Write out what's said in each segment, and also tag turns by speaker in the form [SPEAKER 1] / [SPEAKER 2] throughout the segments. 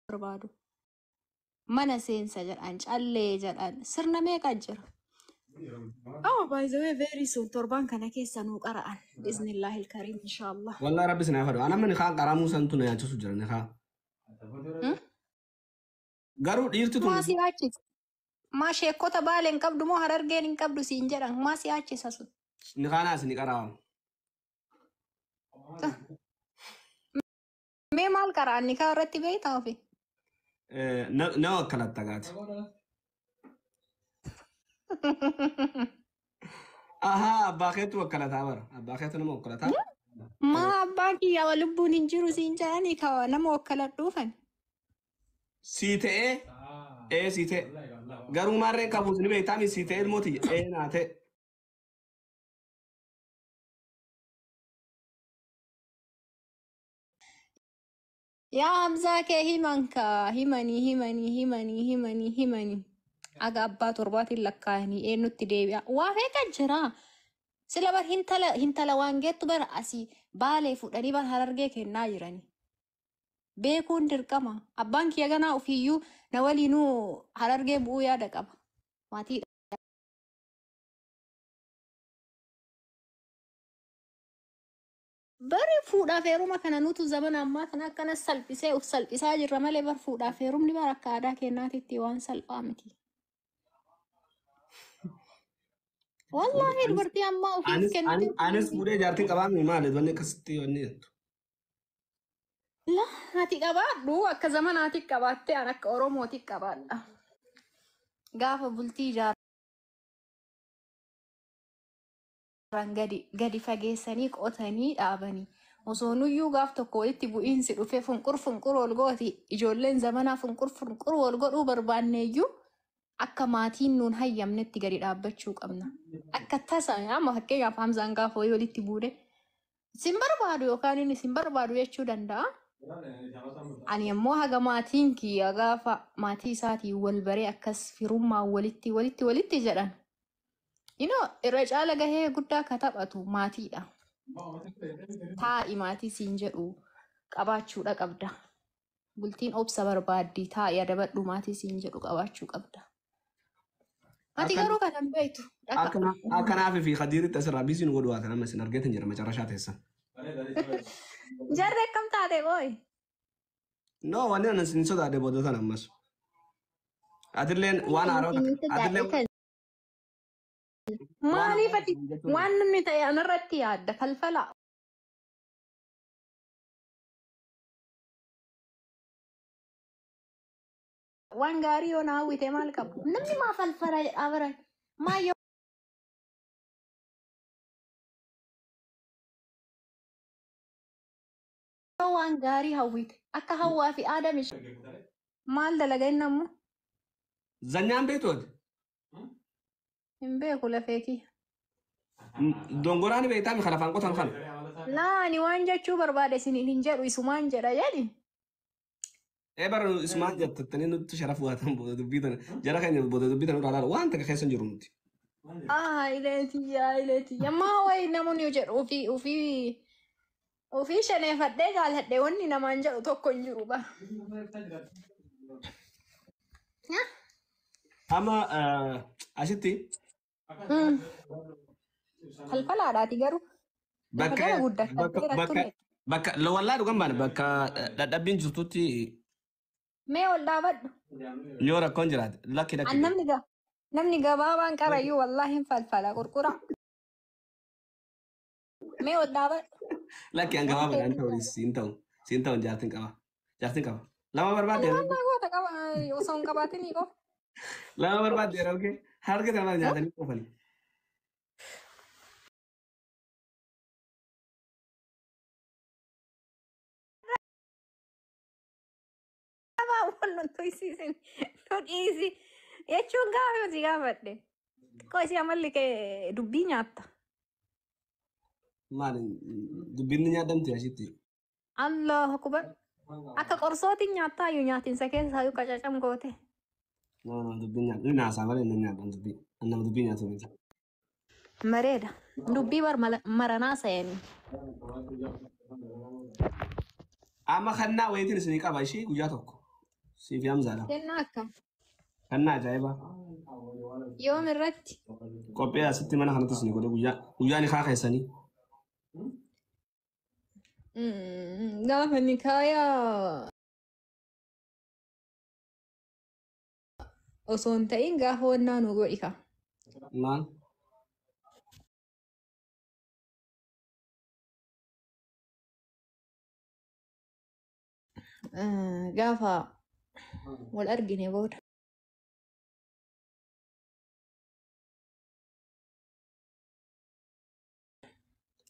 [SPEAKER 1] بربادو mana seensa jedhan callee jedhan sirna meeqa jira? Oh, by the way, very soon torban kana keessa nuu qara'an biiznillahil kariim inshallah.
[SPEAKER 2] والله ربي سنعفر أنا من خان قرامو سنتو نياتو سجرا نخا قارو ديرتو
[SPEAKER 1] ما siyaachis ma sheekota baaleen qabdu moo harargeen hin qabdu siin jedhan ma siyaachisa sun
[SPEAKER 2] نخانا سني قرام
[SPEAKER 1] mee maal qara'an nikaa irratti beektaa ofi
[SPEAKER 2] نو أكلت تقات أها باخيتو أكلت عبر باخيتو نمو أكلتها
[SPEAKER 1] ma abbaan kiyya wa lubbuun hin jiru siin jedhanii kawa nama wakkala dhufan
[SPEAKER 2] سيتة إيه سيتة قارو مرة كابوس نبي تامي سيتة الموتي إيه ناته
[SPEAKER 1] yaa hamzaa kee himanka himanii aga abbaa torbaatiin lakkaa'anii eenyutti deebi'a waa feeqa jira sila bar hintala waan geettu bara asii baalee fudhanii bar harargee kennaa jirani beekuun dirqama abbaan kiyya ganaa ofiiyyuu na waliinuu harargee bu'uu yaada qaba maatii bari fuudhaaf heeruma kana nutu zaman ammaa kana akkana salphisee uf salphisaa jirra malee bar fuudhaaf heerumni bara akka aadaa kennaatitti waan salphaa miti. Wallahi dubartii ammaa ofiif kennite.
[SPEAKER 2] Anis fuudhee jaartii qabaami maali wanni akkasitti wanni jettu.
[SPEAKER 1] La ati qabaadhu akka zamanaatti qabaattee an akka Oromootti qabaadha. Gaafa bultii gadi fageessanii qotanii dhaabanii osoo nuyyuu gaaf tokko walitti bu'iinsi dhufee funqur ol gooti ijoolleen zamanaa funqur ol godhuu barbaanneeyyuu akka maatiin nuun hayyamnetti gadi dhaabbachuu qabna. Akka tasa amma fakkeenyaaf Hamzaan gaafa walitti buune sin barbaadu yookaan inni sin barbaadu jechuu danda'a. Ani ammoo haga maatiin kiyya gaafa maatii isaatiin wal baree akkas firummaan walitti jedhan. Irra caala gahee guddaa akka taphatu maatiidha. Taa'i maatii siin jedhu qabaachuudha qabda. Bultiin obsa barbaaddi taa'i adabadhu maatii siin jedhu qabaachuu qabda. Ati garuu kan hin beektu.
[SPEAKER 2] Akkanaaf fi Khadiiritti asirraa bisiin godhu haa kana masin argeetin jira macarrashaa teessan.
[SPEAKER 1] Jarree kam taate booyi?
[SPEAKER 2] No, wanni anan sin sodaadhe boodotan ammas. Atilleen waan haaraa
[SPEAKER 1] maaliif ati waan namni ta'e anarratti yaadda falfala. Waan gaarii yoo na hawwite maal qabu? Namni maa falfala jedhaa baran maa yoo waan gaarii hawwite akka hawwaa fi aadamish maal dalaga inni ammoo?
[SPEAKER 2] Zanyaan beektooti.
[SPEAKER 1] Hin beeku lafeeki.
[SPEAKER 2] Dongoraan beektaa mi kana afaan qotan kana.
[SPEAKER 1] Laani waan jechuu barbaade isiniin hin jedhu isumaan jedha jedhi.
[SPEAKER 2] Bara isumaan jettattanii nutti sharafu haatan booda dubbitan jara keenya booda dubbitan irraa laala waan takka keessa hin jiru nuti.
[SPEAKER 1] Ileetiyya maa wayi namoonni jedhu ofii shaneeffadhee jaalladhee wanni namaan jedhu tokko hin jiru ba.
[SPEAKER 2] Amma asitti.
[SPEAKER 1] Falfalaadhaati garuu.
[SPEAKER 2] Bakka wallaa dhugan baane bakka dadhabbiin jirtutti.
[SPEAKER 1] Mee ol dhaabadhu.
[SPEAKER 2] Yoo rakkoon jiraate lakki lakki.
[SPEAKER 1] Namni gabaabaan qarayyuu wallaahi hin falfala qurqura. Mee ol dhaabadhu.
[SPEAKER 2] Lakki an gabaabaan ta'u siin ta'u jaartiin qaba. Jaartiin qaba. Lama barbaadde.
[SPEAKER 1] Lama goota qaba osoo hin qabaatin qofa.
[SPEAKER 2] Lama barbaadde arge harga nama nyaatanii qofani.
[SPEAKER 1] Wannan toisisin not easy jechuun gaafa nuti gaafadhe xiqqoo isii amalli kee dubbii nyaatta.
[SPEAKER 2] Maali dubbiin nyaadamti asitti.
[SPEAKER 1] Allah akubar akka qorsootiin nyaattaa iyyuu nyaatinsa keessa iyyuu qacacam goote.
[SPEAKER 2] No dubbiin nyaata inni haasaa malee inni nyaatan dubbii nama dubbii nyaatu miti.
[SPEAKER 1] Mareeda dubbii maranaa sayanii.
[SPEAKER 2] Amma kannaa wayitiin isinii qaba ishee guyyaa tokko. سيف يامزالا
[SPEAKER 1] kennaa akkam
[SPEAKER 2] كنا جايبا
[SPEAKER 1] yoom irratti
[SPEAKER 2] قبيا ستي منا خنت سني قولي ويا ني خاخ سني
[SPEAKER 1] gaafa nikaayaa osoo hin ta'in gaafa wannaa nu godhi ka
[SPEAKER 2] نان
[SPEAKER 1] gaafa wal argine booda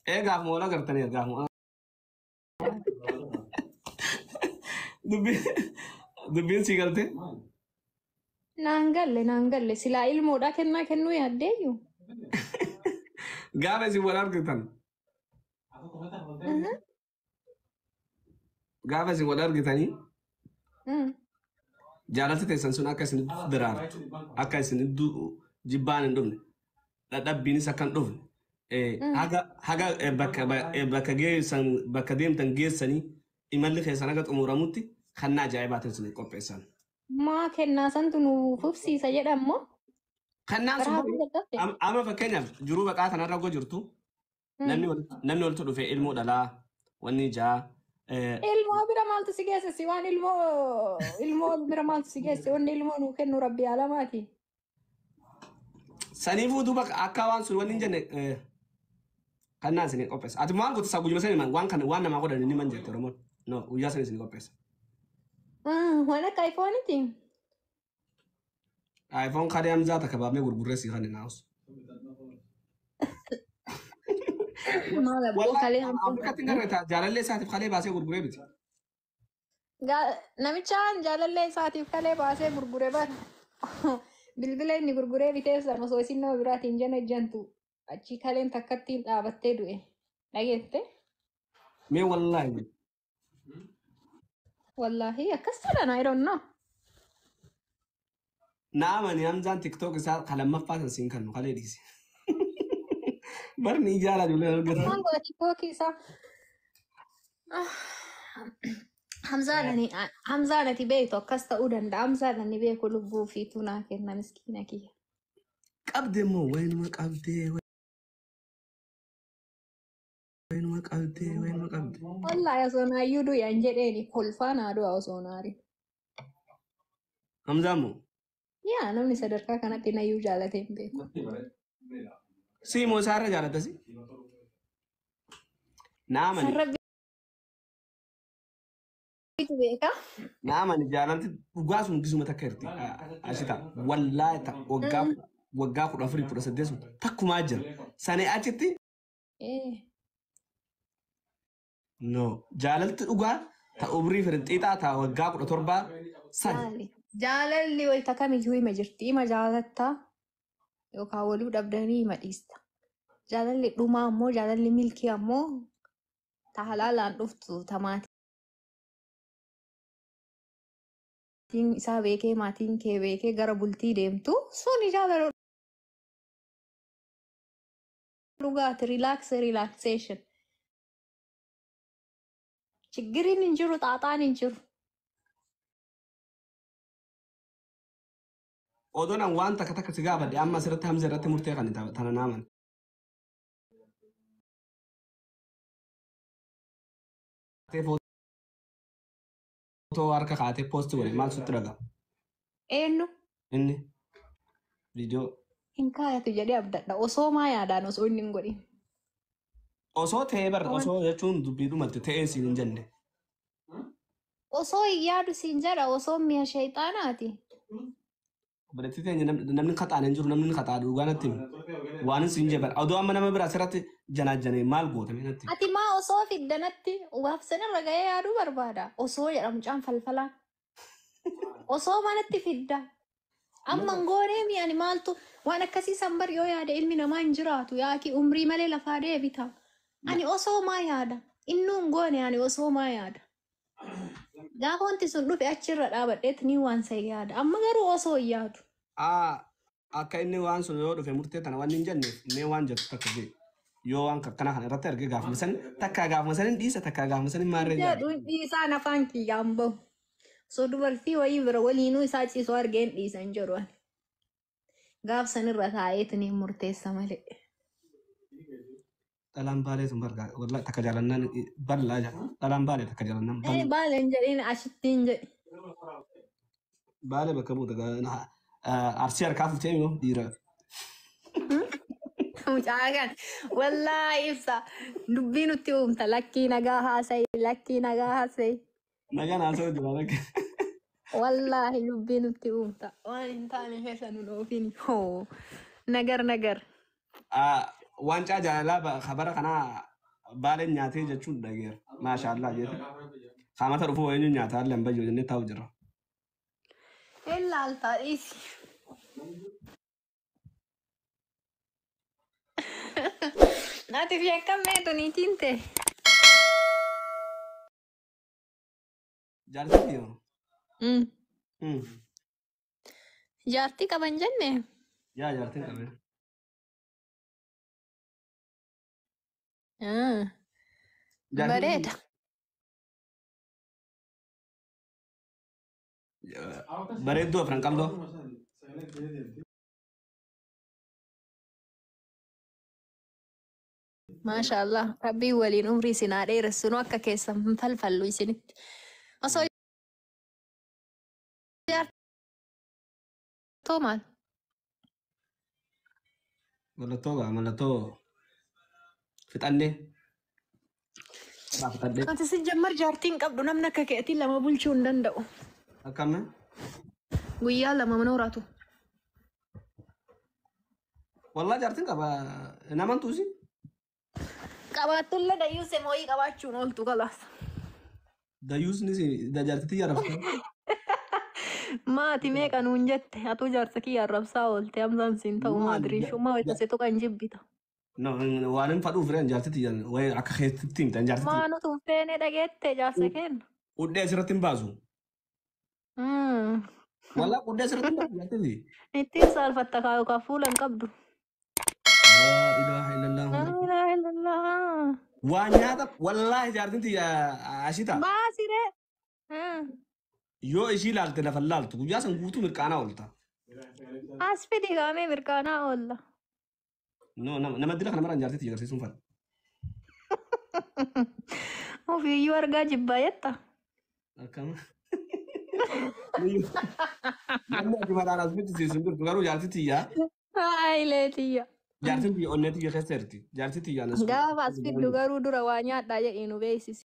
[SPEAKER 2] ايه قاف مولا قرتني قاف مولا دبي دبين سي قلتي
[SPEAKER 1] naan galle silaa ilmoodhaa kennaa kennuu yaaddeeyyu
[SPEAKER 2] قاف سي ولا قرتن قاف سي ولا قرتني جالتي تيسن سن اكاسن درار اكاسن دو جبان دون دبيني سكن دون haga bakka geessan bakka deemtan geessanii imalli keessan haga xumuramutti kan ajaa'ibaatiin isin qopheessan.
[SPEAKER 1] maa kennaa santu nu fufsiisa jedhammoo
[SPEAKER 2] Kannaan
[SPEAKER 1] karaa
[SPEAKER 2] sun
[SPEAKER 1] jalqabde
[SPEAKER 2] amma fakkeenyaaf jiruu baqaa kanarra goo jirtu namni walitti dhufee ilmoo dhalaa wanni ijaa
[SPEAKER 1] ilmoo bira maaltu si geesse si waan ilmoo bira maaltu si geesse wanni ilmoo nuu kennu rabbi alamaati
[SPEAKER 2] saniifuu duuba akka waan sun wanni hin jenne kannaan isin qopheessa. Ati maal gootu saggujuma sani waan namaa godhan inni man jette Oromoon. No guyyaa sani isin qopheessa.
[SPEAKER 1] waan akka iPhone'iti
[SPEAKER 2] iPhone kadee hamzaa takka baafnee gurgurree si kan naas.
[SPEAKER 1] maal abboo kalee
[SPEAKER 2] Afrikatti hin garreeta jaalallee isaatiif kalee baasee gurguree biti.
[SPEAKER 1] namichaan jaalallee isaatiif kalee baasee gurgure bara bilbila inni gurguree biteessan osoo isin nama biraatiin jana ejjantu achi kaleen takkattiin dhaabattee du'e dhageette
[SPEAKER 2] Mee wallaahi.
[SPEAKER 1] wallaahi akkas jedhan I don't know
[SPEAKER 2] Naamani hamzaan TikTok isaa kalammaffaa san siin kannu kalee dhiise. Barni ijaara ijoollee argatan.
[SPEAKER 1] waan godha tiktookii isaa hamzaan ati beektu akkas ta'uu danda'a hamzaan ani beeku lubbuu fi tunaa kenna miskiina kiyya
[SPEAKER 2] Qabdee moo wayinuma qabdee wayinuma qabdee wayinuma qabdee.
[SPEAKER 1] wallaahi osoo naayyuu du'an jedheeni kolfaa naa du'a osoo naari
[SPEAKER 2] Hamzaan moo
[SPEAKER 1] yaa namni sadarkaa kanatti nayyuu jaalatee hin beeku
[SPEAKER 2] si moo isaarra jaalatasi? Naamani
[SPEAKER 1] sarrabbiitu beeka
[SPEAKER 2] naamani jaalalti dhugaa sun gisuma takka jirti ashita wallaahi waggaa 14 sun takkumaa jira sanii achitti no jaalalti dhugaa ta umrii firinxiixaa ta waggaa 17 sani
[SPEAKER 1] jaalalli wayita kamiyyuu hima jirti hima jaalattaa yookaan walii dhabdanii hima dhiista jaalalli dhumaa ammoo jaalalli milkii ammoo ta halaalaan dhuftu ta maatiin isaa beekee maatiin kee beekee gara bultii deemtu suni jaalala dhugaati relaxation chiggiriin hin jiru xaaxaan hin jiru
[SPEAKER 2] odonan waan takka takka si gaafadhe amma asirratti hamza irratti murtee kan tana naaman. Footoo harka kaatee poosti godhe maal sitti dhaga'ama?
[SPEAKER 1] eenyu
[SPEAKER 2] Inni viidiyoo
[SPEAKER 1] hin kaayatu jedhee abdadha osoo maa yaadaan osoo inni hin godhin
[SPEAKER 2] osoo ta'ee barra osoo jechuun dubbii dhumatti ta'ee siin hin jenne.
[SPEAKER 1] osoo hin yaadu siin jedha osoo mi'a shayxaanaati
[SPEAKER 2] Obboleettii teenya namni kaxaan hin jiru namni kaxaa dhugaa natti himi. Waan siin jee bara odoo amma nama bira asirratti janaajjanee maal gootame natti himi.
[SPEAKER 1] ati maa osoo fiddanatti waafsanirra ga'ee yaaduu barbaada osoo jedhamu caan falfalaan osoo manatti fidda amma goonee mi'ani maaltu waan akkasii sanbar yoo yaada ilmi namaa hin jiraatu yaaki umrii malee lafaa deebita ani osoo maa yaada innuun goone ani osoo maa yaada gaafa wanti sun dhufe achirra dhaabadheet ni waan sa yaada amma garuu osoo hin yaadu
[SPEAKER 2] Akka inni waan sun yoo dhufe murtee tana waan hin jenneef mee waan jettu takka jee yoo waan akkana kana irratti argee gaafuma san takka gaafuma san hin dhiisa takka gaafuma san hin maarree
[SPEAKER 1] jedhu dhiisaan afaan kiyyaan bahu So dubartii wayii bira waliinuu isaa ciisuu argeen dhiisan jiru. Gaaf sanirra taa'eetiin murteessa malee.
[SPEAKER 2] Dhalaan baalee sun bargaa wallaa takka jaalannaan bal'aa jira. Dhalaan baalee takka jaalannaan bal'aa.
[SPEAKER 1] Baaleen jedhiin ashittiin jedhi.
[SPEAKER 2] Baalee bakka buuta arsii harkaa fuutee yoo dhiira.
[SPEAKER 1] Mucaakan wallaahi ibsa dubbii nutti uumta lakkii nagaa haasa'i lakkii nagaa haasa'i.
[SPEAKER 2] Nagaan haasa'u jira bakka.
[SPEAKER 1] Wallaahi dubbii nutti uumta waan hin taane keessa nu dhoofin hoo nagar.
[SPEAKER 2] Waancaa jaalalaa habara kanaa baaleen nyaatee jechuun dhageera. Maashaallah jeetu. Qaamata dhufuu wayinuu nyaataa illee hin bayyoo jennee taa'u jira.
[SPEAKER 1] Ilaaltaa dhiisi. Ati fi akkam meetu ni tinte.
[SPEAKER 2] Jaartii yoo?
[SPEAKER 1] Jaartii qaban jenne.
[SPEAKER 2] Yaa jaartiin qabee.
[SPEAKER 1] Bareeda.
[SPEAKER 2] Bareedduu afran qal'oo.
[SPEAKER 1] Maashaallah rabbii waliin umrii isin haa dheeressu nu akka keessan falfallu isinitti. Osoo jaartoo maal?
[SPEAKER 2] Mallattoo fixannee.
[SPEAKER 1] Ati si jammar jaartiin qabdu namni akka keetiin lama bulchuu hin danda'u.
[SPEAKER 2] Akkamiin?
[SPEAKER 1] Guyyaa lama mana horaatu.
[SPEAKER 2] Wallaa jaartiin qaba naman tuusi.
[SPEAKER 1] Qabaatullee dayyuu semooyii qabaachuun ooltu galaas.
[SPEAKER 2] Dayyuusnis jaartitti yarabsa.
[SPEAKER 1] Maati meeqa nuun jette atuu jaarsa kiyya arrabsaa oolte amsaan siin ta'u maadiriishummaa wayitasitu kan jibbita.
[SPEAKER 2] No, waan hin fadhuuf re'an jaartitti jiran wayi akka keessatti himtan jaartitti.
[SPEAKER 1] Maanu tun feene dhageette jaarsa kenna.
[SPEAKER 2] Qudhee asirratti hin baasu. Wallaa qudhee asirratti hin baasu jaartitti.
[SPEAKER 1] Ittiin saalfatta kaayuu kaa fuula hin qabdu.
[SPEAKER 2] Ilaaha
[SPEAKER 1] illallah.
[SPEAKER 2] Waan nyaata wallaahi jaartitti ashita.
[SPEAKER 1] Baasire.
[SPEAKER 2] Yoo ishii ilaalte lafa ilaaltu guyyaa san guutuu mirqaanaa oolta.
[SPEAKER 1] As fidi gaamee mirqaanaa oolla.
[SPEAKER 2] No, nama dila kana maraan jaartitti agarsiisuun fadha.
[SPEAKER 1] Ofiiyyuu argaa jibbaa jetta.
[SPEAKER 2] Akkama. Namni ati maraan as miti siisun jirtu garuu jaartitti yaa.
[SPEAKER 1] Haayileetiyya.
[SPEAKER 2] Jaartitti onneetti yoo keessa jirti. Jaartitti yaa nasu.
[SPEAKER 1] Gaafa as fiddu garuu dura waa nyaadhaa jedhii nu beeksisi.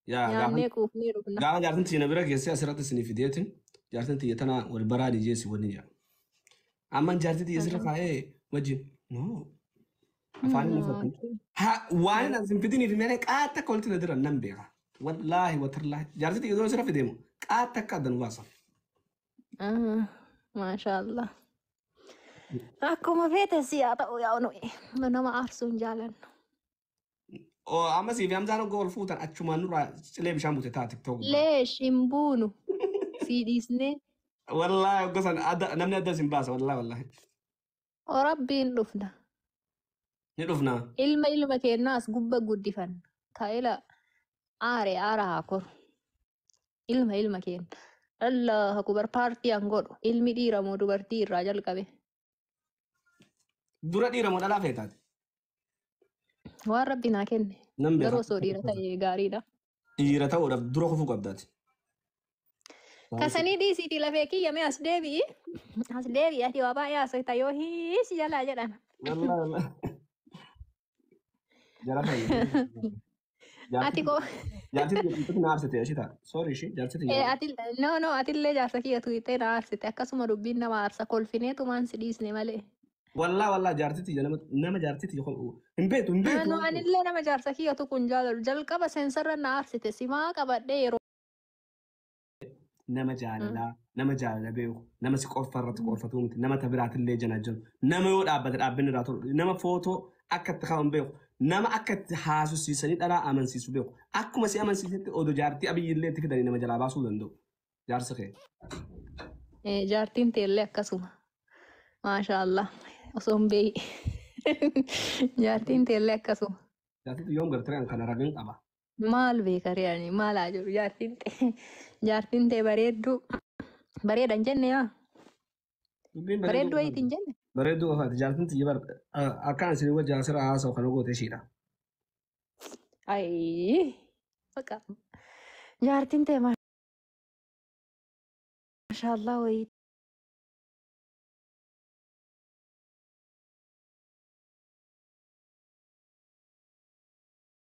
[SPEAKER 1] Nyaannee quufnee dhugna.
[SPEAKER 2] Gaafa jaartitti na bira keessee asirratti isinii fideetiin. Jaartiin xiyya tana wal baraa dhiyeessi wanni jira. Amma jaartii xiyya sirra kaa'ee wajjin. No. Afaan inni fakkatu. Waan as hin fidiniif meelee qaata akka walitti na dira nan beeka. Wallaahi watarlaahi. Jaartii xiyya sirra fideemu qaata akka addan baasa.
[SPEAKER 1] Maashaallah. Akkuma feete si haa ta'u yaa nuyi. Nama aarsuun jaalannu.
[SPEAKER 2] Amma siif hamzaan oggoo ol fuutan achumaan nurraa cilee bishaan buute ta'a tiktook.
[SPEAKER 1] Leesh hin buunu. Siidhiisnee.
[SPEAKER 2] Wallaahi oggoo san namni adda sin baasa wallaahi.
[SPEAKER 1] Rabbiin dhufna.
[SPEAKER 2] Ni dhufna.
[SPEAKER 1] Ilma keennaas gubba guddifanna. Kaa'ila aara haa koru. Ilma keenna. Allah akubar paartii an godhu. Ilmi dhiira moo dubartii irraa jalqabe.
[SPEAKER 2] Dura dhiira moo dhalaa feetaati?
[SPEAKER 1] Waan rabbi naa kenne. Garuu osoo dhiira ta'e gaariidha.
[SPEAKER 2] Dhiira ta'uudhaaf dura kufuu qabdaati.
[SPEAKER 1] Kasanii dhiisiiti lafee kiyyame as deebi'i. As deebi'i ati waa baay'ee haasofta yoo hiisi jalaa jedhan.
[SPEAKER 2] Jara fayyadu.
[SPEAKER 1] Ati koo.
[SPEAKER 2] Jaartitti na aarsite ashita. Sorry ishee jaartitti.
[SPEAKER 1] No atillee jaarsa kiyya tuuttee na aarsite akkasuma dubbiin nama aarsa kolfineetu maan si dhiisne malee.
[SPEAKER 2] Wallaa jaartitti nama jaartitti hin beetu.
[SPEAKER 1] No anillee nama jaarsa kiyyatu kun jaalalu jalqaba seensarra na aarsite simaa qabadhee yeroo.
[SPEAKER 2] Nama jaalala beeku nama si qoffarratti qofatu miti nama tabiraatillee janaajan nama yoo dhaabbate dhaabbanni irraa tolu nama footoo akka itti qaban beeku nama akka itti haasofsiisanii dhalaa amansiisu beeku akkuma si amansiisetti odoo jaartii abiyyillee itti fidanii nama jalaa baasuu danda'u jaarsa kee.
[SPEAKER 1] Jaartiin teellee akkasuma maashaallah osoo hin beeyi jaartiin teellee akkasuma.
[SPEAKER 2] Jaartiin yoom gartee kana ragan qaba.
[SPEAKER 1] maal beekare yani maal haa jiru jaartiin ta'e bareedan jenne yaa
[SPEAKER 2] Dubbiin
[SPEAKER 1] bareedduu
[SPEAKER 2] bareedduu
[SPEAKER 1] wayiitiin
[SPEAKER 2] qofaati.
[SPEAKER 1] jenne.
[SPEAKER 2] Bareedduu qofaati. Jaartiin tiyya bar akkaan isin wajjin asirra haasa'u kana goote ishiidha.
[SPEAKER 1] Ayi jaartiin ta'e maashaallah wayii